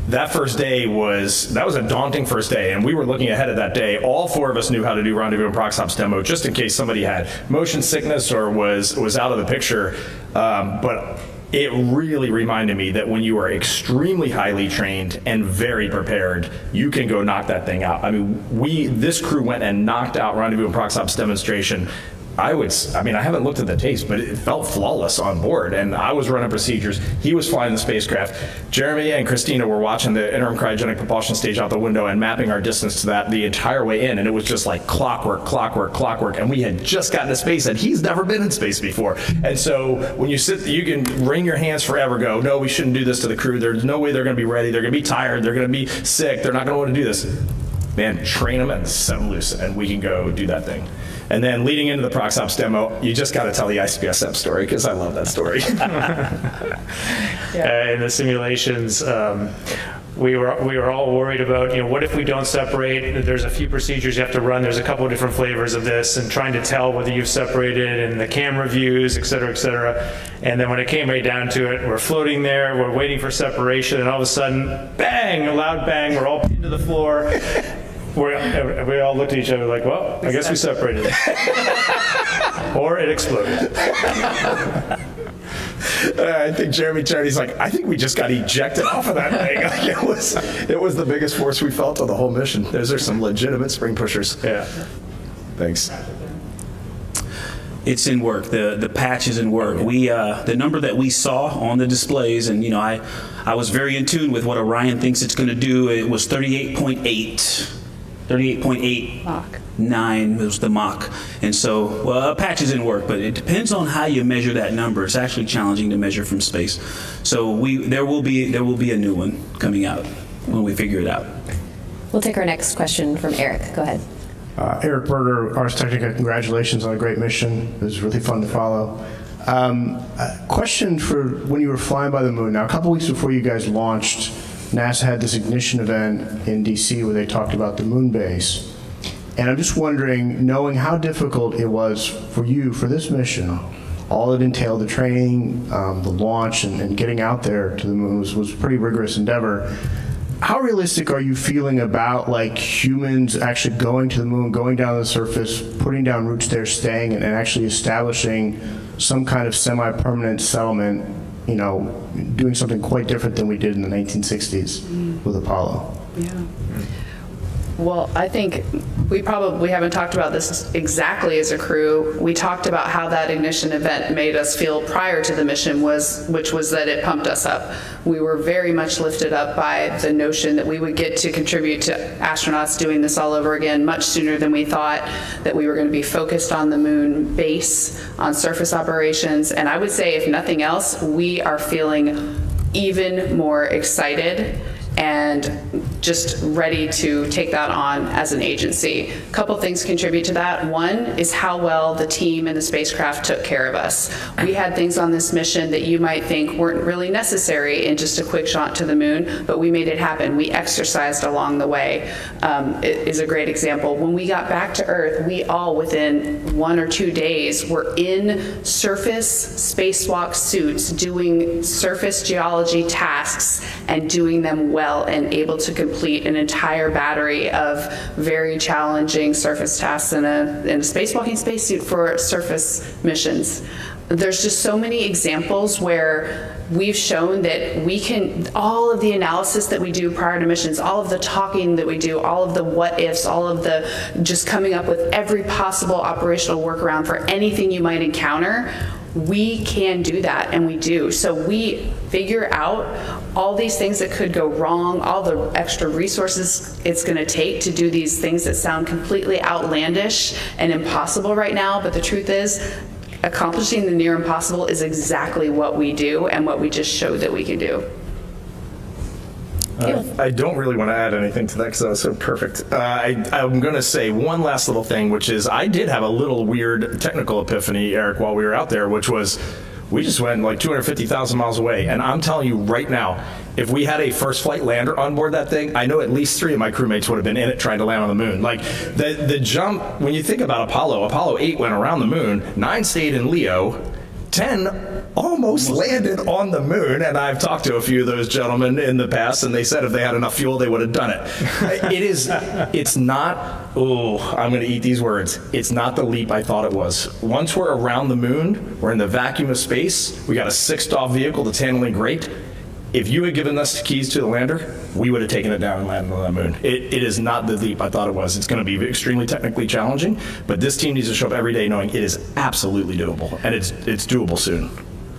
that first day was a daunting first day, and we were looking ahead of that day. All four of us knew how to do rendezvous and ProcSox demo just in case somebody had motion sickness or was out of the picture. But it really reminded me that when you are extremely highly trained and very prepared, you can go knock that thing out. I mean, this crew went and knocked out rendezvous and ProcSox demonstration. I haven't looked at the tapes, but it felt flawless on board, and I was running procedures. He was flying the spacecraft. Jeremy and Christina were watching the interim cryogenic propulsion stage out the window and mapping our distance to that the entire way in, and it was just like clockwork, and we had just gotten to space, and he's never been in space before. And so when you can wring your hands forever, go, no, we shouldn't do this to the crew. There's no way they're going to be ready. They're going to be tired. They're going to be sick. They're not going to want to do this. Man, train them and set them loose, and we can go do that thing. And then leading into the ProcSox demo, you just got to tell the ICPSM story because I love that story. In the simulations, we were all worried about, what if we don't separate? There's a few procedures you have to run. There's a couple of different flavors of this, and trying to tell whether you've separated and the camera views, et cetera, et cetera. And then when it came right down to it, we're floating there, we're waiting for separation, and all of a sudden, bang, a loud bang, we're all pinned to the floor. We all looked at each other like, well, I guess we separated. Or it exploded. I think Jeremy Charity's like, I think we just got ejected off of that thing. Like it was the biggest force we felt of the whole mission. Those are some legitimate spring pushers. Yeah. Thanks. It's in work. The patch is in work. We the number that we saw on the displays, and I was very in tune with what Orion thinks it's going to do. It was 38.89 was the Mach, and so a patch is in work, but it depends on how you measure that number. It's actually challenging to measure from space. So there will be a new one coming out when we figure it out. We'll take our next question from Eric. Go ahead. Eric Berger, Ars Technica, congratulations on a great mission. It was really fun to follow. Question for when you were flying by the moon. Now, a couple weeks before you guys launched, NASA had this ignition event in DC where they talked about the moon base. And I'm just wondering, knowing how difficult it was for you for this mission, all it entailed, the training, the launch, and getting out there to the moon was a pretty rigorous endeavor. How realistic are you feeling about humans actually going to the moon, going down to the surface, putting down roots there, staying, and actually establishing some kind of semi-permanent settlement, doing something quite different than we did in the 1960s with Apollo? Yeah. Well, I think we probably haven't talked about this exactly as a crew. We talked about how that ignition event made us feel prior to the mission, which was that it pumped us up. We were very much lifted up by the notion that we would get to contribute to astronauts doing this all over again much sooner than we thought, that we were going to be focused on the moon base, on surface operations, and I would say, if nothing else, we are feeling even more excited and just ready to take that on as an agency. A couple things contribute to that. One is how well the team and the spacecraft took care of us. We had things on this mission that you might think weren't really necessary in just a quick shot to the moon, but we made it happen. We exercised along the way. It is a great example. When we got back to Earth, we all within 1 or 2 days were in surface spacewalk suits doing surface geology tasks and doing them well and able to complete an entire battery of very challenging surface tasks in a spacewalking spacesuit for surface missions. There's just so many examples where we've shown that we can, all of the analysis that we do prior to missions, all of the talking that we do, all of the what ifs, all of the just coming up with every possible operational workaround for anything you might encounter, we can do that, and we do. So we figure out all these things that could go wrong, all the extra resources it's going to take to do these things that sound completely outlandish and impossible right now, but the truth is, accomplishing the near impossible is exactly what we do and what we just showed that we can do. I don't really want to add anything to that because that was so perfect. I'm going to say one last little thing, which is I did have a little weird technical epiphany, Eric, while we were out there, which was we just went 250,000 miles away. And I'm telling you right now, if we had a first flight lander on board that thing, I know at least 3 of my crewmates would have been in it trying to land on the moon. The jump, when you think about Apollo 8 went around the moon, 9 stayed in Leo, 10 almost landed on the moon, and I've talked to a few of those gentlemen in the past, and they said if they had enough fuel, they would have done it. It's not, I'm going to eat these words, it's not the leap I thought it was. Once we're around the moon, we're in the vacuum of space, we got a 6-star vehicle that's handling great. If you had given us the keys to the lander, we would have taken it down and landed on that moon. It is not the leap I thought it was. It's going to be extremely technically challenging, but this team needs to show up every day knowing it is absolutely doable, and it's doable soon.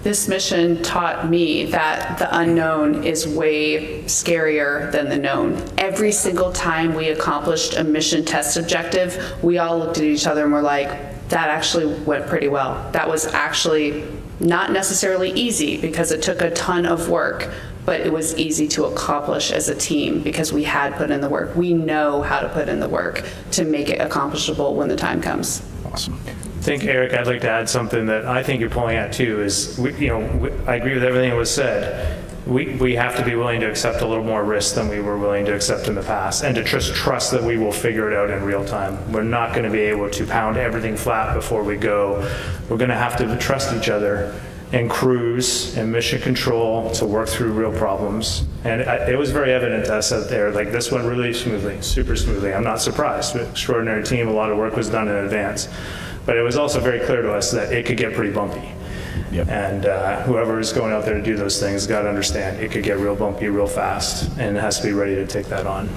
This mission taught me that the unknown is way scarier than the known. Every single time we accomplished a mission test objective, we all looked at each other and were like, that actually went pretty well. That was actually not necessarily easy because it took a ton of work, but it was easy to accomplish as a team because we had put in the work. We know how to put in the work to make it accomplishable when the time comes. Awesome. I think, Eric, I'd like to add something that I think you're pulling at too is, I agree with everything that was said. We have to be willing to accept a little more risk than we were willing to accept in the past, and to just trust that we will figure it out in real time. We're not going to be able to pound everything flat before we go. We're going to have to trust each other and crews and mission control to work through real problems. And it was very evident to us out there, this went really smoothly, super smoothly. I'm not surprised. Extraordinary team, a lot of work was done in advance. But it was also very clear to us that it could get pretty bumpy. Yep. And whoever is going out there to do those things got to understand it could get real bumpy real fast, and has to be ready to take that on.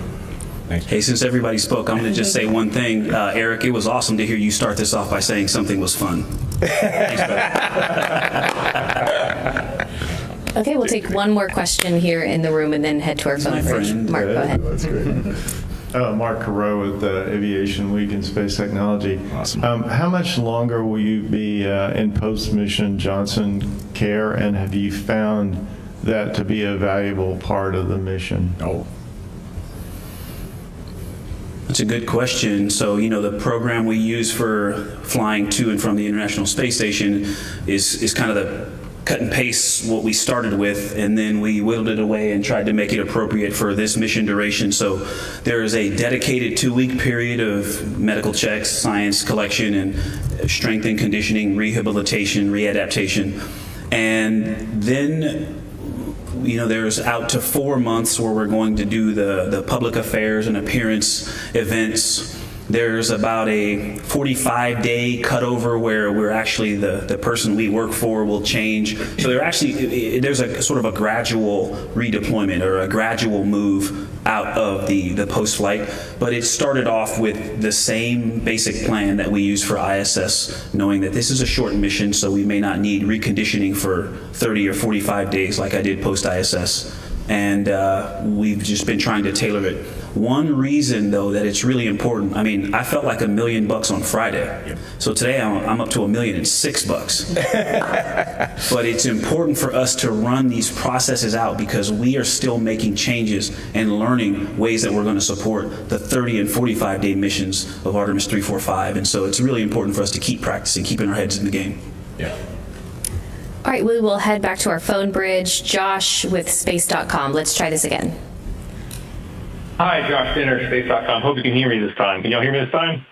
Thanks. Hey, since everybody spoke, I'm going to just say one thing. Eric, it was awesome to hear you start this off by saying something was fun. Thanks, buddy. Okay, we'll take one more question here in the room and then head to our phone bridge. Mark, go ahead. That's great. Mark Carreau with Aviation Week and Space Technology. Awesome. How much longer will you be in post-mission Johnson care, and have you found that to be a valuable part of the mission? Oh. That's a good question. So, the program we use for flying to and from the International Space Station is kind of the cut and paste what we started with, and then we whittled it away and tried to make it appropriate for this mission duration. So there is a dedicated 2-week period of medical checks, science collection, and strength and conditioning, rehabilitation, readaptation. And then there's out to 4 months where we're going to do the public affairs and appearance events. There's about a 45-day cutover where we're actually the person we work for will change. So there's a sort of a gradual redeployment or a gradual move out of the post-flight. But it started off with the same basic plan that we use for ISS, knowing that this is a short mission, so we may not need reconditioning for 30 or 45 days like I did post-ISS. And we've just been trying to tailor it. One reason, though, that it's really important, I felt like $1 million on Friday. So today I'm up to $1,006,000. But it's important for us to run these processes out because we are still making changes and learning ways that we're going to support the 30 and 45-day missions of Artemis 3, 4, 5. And so it's really important for us to keep practicing, keeping our heads in the game. All right, we will head back to our phone bridge. Josh with space.com. Let's try this again. Hi, Josh Dinner, space.com. Hope you can hear me this time. Can y'all hear me this time?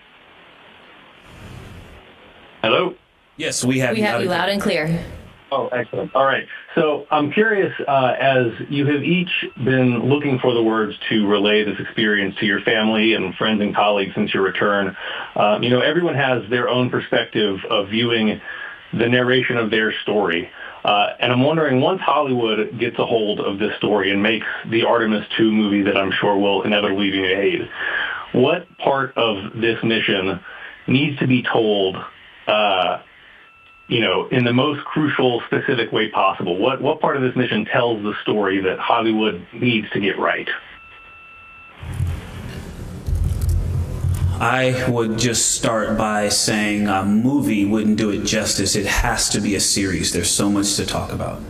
Hello? Yes, we have you loud and clear. Oh, excellent. All right. So I'm curious, as you have each been looking for the words to relay this experience to your family and friends and colleagues since your return, everyone has their own perspective of viewing the narration of their story. And I'm wondering, once Hollywood gets a hold of this story and makes the Artemis II movie that I'm sure will inevitably be made, what part of this mission needs to be told, in the most crucial, specific way possible? What part of this mission tells the story that Hollywood needs to get right? I would just start by saying a movie wouldn't do it justice. It has to be a series. There's so much to talk about.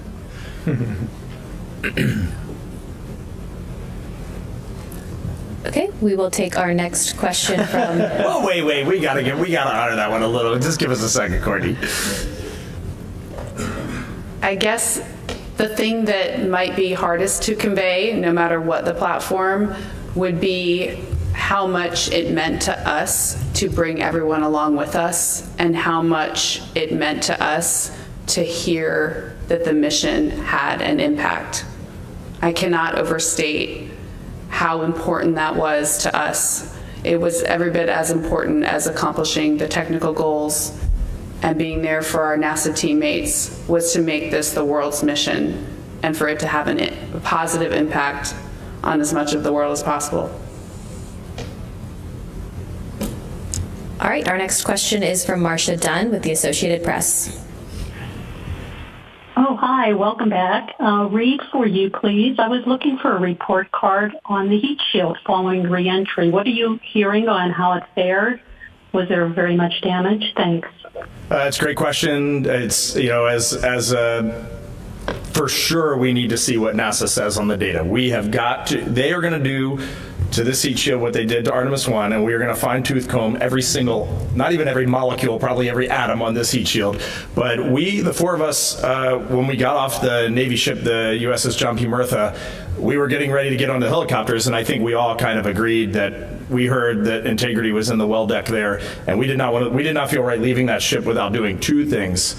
Okay, we will take our next question from... Well, wait. We gotta honor that one a little. Just give us a second, Courtney. I guess the thing that might be hardest to convey, no matter what the platform, would be how much it meant to us to bring everyone along with us, and how much it meant to us to hear that the mission had an impact. I cannot overstate how important that was to us. It was every bit as important as accomplishing the technical goals, and being there for our NASA teammates was to make this the world's mission and for it to have a positive impact on as much of the world as possible. All right, our next question is from Marcia Dunn with the Associated Press. Oh, hi, welcome back. Read for you, please. I was looking for a report card on the heat shield following re-entry. What are you hearing on how it fared? Was there very much damage? Thanks. It's a great question. It's, for sure we need to see what NASA says on the data. They are going to do to this heat shield what they did to Artemis I, and we are going to fine-tooth comb every single, not even every molecule, probably every atom on this heat shield. But the four of us, when we got off the Navy ship, the USS John P. Murtha, we were getting ready to get on the helicopters, and I think we all kind of agreed that we heard that integrity was in the well deck there, and we did not feel right leaving that ship without doing two things.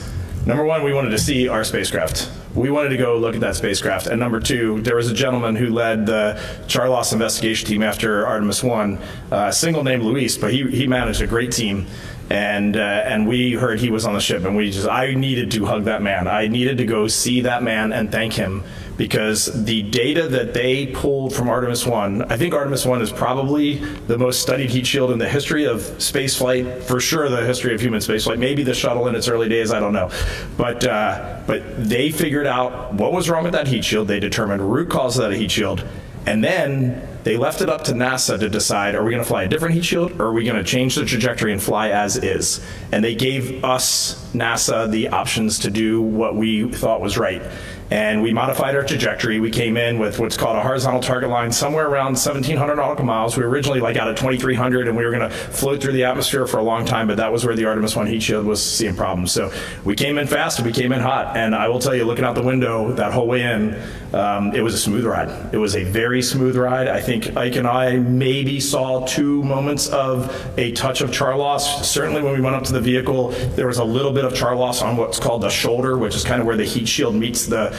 Number one, we wanted to see our spacecraft. We wanted to go look at that spacecraft. And number two, there was a gentleman who led the Charlos investigation team after Artemis I, a single named Luis, but he managed a great team. And we heard he was on the ship, and I needed to hug that man. I needed to go see that man and thank him because the data that they pulled from Artemis I, I think Artemis I is probably the most studied heat shield in the history of spaceflight, for sure the history of human spaceflight, maybe the shuttle in its early days, I don't know. But they figured out what was wrong with that heat shield, they determined root cause of that heat shield, and then they left it up to NASA to decide, are we going to fly a different heat shield, or are we going to change the trajectory and fly as is? And they gave us, NASA, the options to do what we thought was right. And we modified our trajectory. We came in with what's called a horizontal target line somewhere around 1,700 nautical miles. We were originally like out at 2,300, and we were going to float through the atmosphere for a long time, but that was where the Artemis I heat shield was seeing problems. So we came in fast and we came in hot. And I will tell you, looking out the window that whole way in, it was a smooth ride. It was a very smooth ride. I think Ike and I maybe saw 2 moments of a touch of char loss. Certainly when we went up to the vehicle, there was a little bit of char loss on what's called the shoulder, which is kind of where the heat shield meets the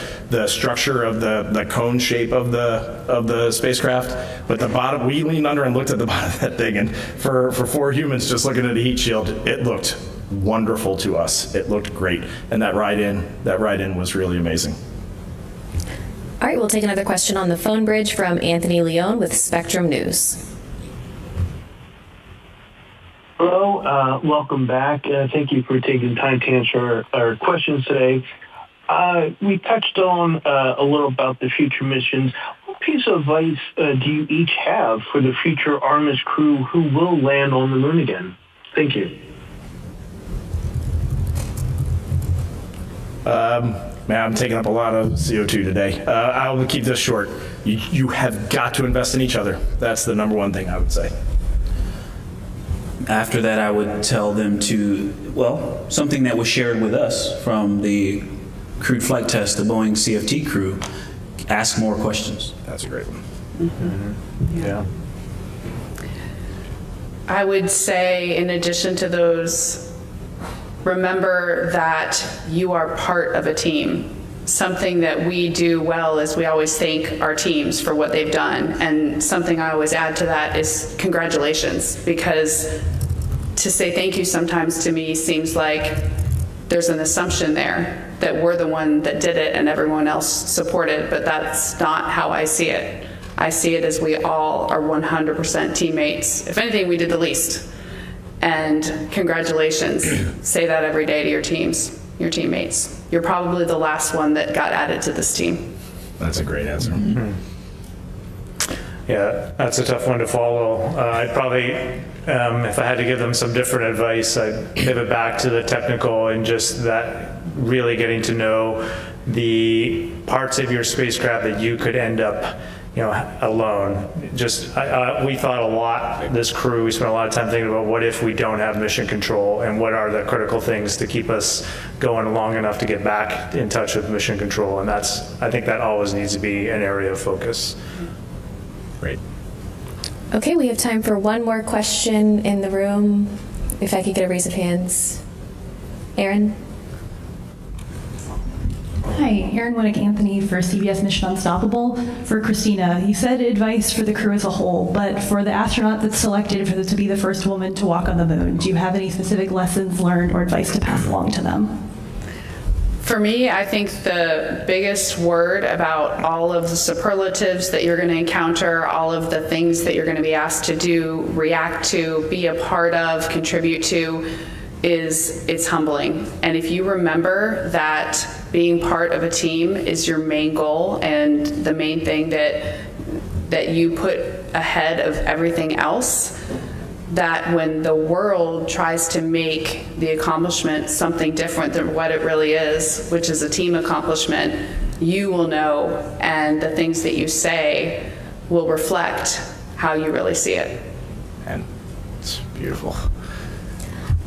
structure of the cone shape of the spacecraft. But the bottom, we leaned under and looked at the bottom of that thing, and for 4 humans just looking at a heat shield, it looked wonderful to us. It looked great, and that ride in was really amazing. All right, we'll take another question on the phone bridge from Anthony Leone with Spectrum News. Hello, welcome back. Thank you for taking time to answer our questions today. We touched on a little about the future missions. What piece of advice do you each have for the future Artemis crew who will land on the moon again? Thank you. Man, I'm taking up a lot of CO2 today. I'll keep this short. You have got to invest in each other. That's the number one thing I would say. After that, I would tell them to, well, something that was shared with us from the crewed flight test, the Boeing CFT crew, ask more questions. That's a great one. Mm-hmm. Yeah. I would say, in addition to those, remember that you are part of a team. Something that we do well is we always thank our teams for what they've done. And something I always add to that is congratulations, because to say thank you sometimes to me seems like there's an assumption there that we're the one that did it and everyone else supported, but that's not how I see it. I see it as we all are 100% teammates. If anything, we did the least. And congratulations. Say that every day to your teams, your teammates. You're probably the last one that got added to this team. That's a great answer. Mm-hmm. Yeah, that's a tough one to follow. I'd probably, if I had to give them some different advice, I'd pivot back to the technical and just that really getting to know the parts of your spacecraft that you could end up alone. Just, we thought a lot, this crew, we spent a lot of time thinking about what if we don't have mission control and what are the critical things to keep us going long enough to get back in touch with mission control. And I think that always needs to be an area of focus. Great. Okay, we have time for one more question in the room. If I could get a raise of hands. Aaron? Hi, Erin Winnick-Anthony for CBS Mission Unstoppable. For Christina, you said advice for the crew as a whole, but for the astronaut that's selected to be the first woman to walk on the moon, do you have any specific lessons learned or advice to pass along to them? For me, I think the biggest word about all of the superlatives that you're going to encounter, all of the things that you're going to be asked to do, react to, be a part of, contribute to, is it's humbling. And if you remember that being part of a team is your main goal and the main thing that you put ahead of everything else, that when the world tries to make the accomplishment something different than what it really is, which is a team accomplishment, you will know, and the things that you say will reflect how you really see it. And it's beautiful.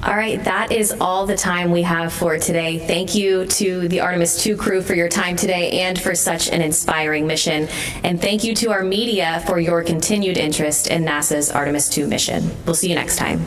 All right, that is all the time we have for today. Thank you to the Artemis II crew for your time today and for such an inspiring mission. And thank you to our media for your continued interest in NASA's Artemis II mission. We'll see you next time.